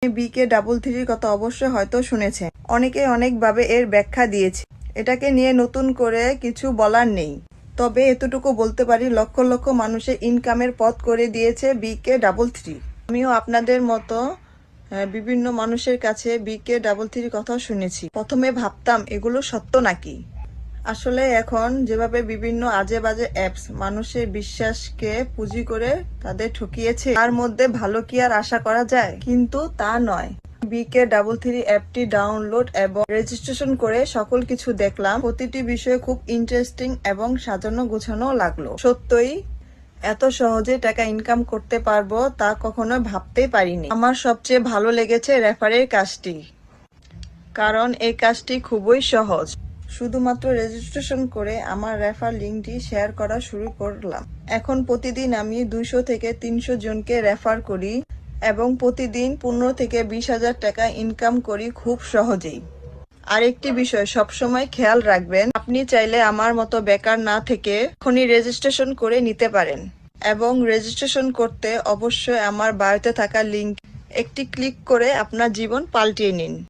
BK33 কথা অবশ্যই হয়তো শুনেছেন। অনেকে অনেকভাবে এর ব্যাখ্যা দিয়েছে। এটাকে নিয়ে নতুন করে কিছু বলার নেই। তবে এতটুকু বলতে পারি, লক্ষ লক্ষ মানুষের ইনকামের পথ করে দিয়েছে BK33। আমিও আপনাদের মতো বিভিন্ন মানুষের কাছে BK33 কথা শুনেছি। প্রথমে ভাবতাম এগুলো সত্য নাকি। আসলে এখন যেভাবে বিভিন্ন আজে বাজে অ্যাপস মানুষের বিশ্বাসকে পুঁজি করে তাদের ঠকিয়েছে, তার মধ্যে ভালো কি আর আশা করা যায়? কিন্তু তা নয়। BK33 অ্যাপটি ডাউনলোড এবং রেজিস্ট্রেশন করে সকল কিছু দেখলাম। প্রতিটি বিষয় খুব ইন্টারেস্টিং এবং সাজানো গোছানো লাগলো। সত্যই এত সহজে টাকা ইনকাম করতে পারবো তা কখনো ভাবতেই পারিনি। আমার সবচেয়ে ভালো লেগেছে রেফারের কাজটি, কারণ এই কাজটি খুবই সহজ। শুধুমাত্র রেজিস্ট্রেশন করে আমার রেফার লিঙ্কটি শেয়ার করা শুরু করলাম। এখন প্রতিদিন আমি 200 থেকে 300 জনকে রেফার করি এবং প্রতিদিন 15 থেকে 20,000 টাকা ইনকাম করি খুব সহজেই। আরেকটি বিষয় সবসময় খেয়াল রাখবেন, আপনি চাইলে আমার মতো বেকার না থেকে এখনই রেজিস্ট্রেশন করে নিতে পারেন। এবং রেজিস্ট্রেশন করতে অবশ্যই আমার বায়োতে থাকা লিঙ্ক একটি ক্লিক করে আপনার জীবন পাল্টিয়ে নিন।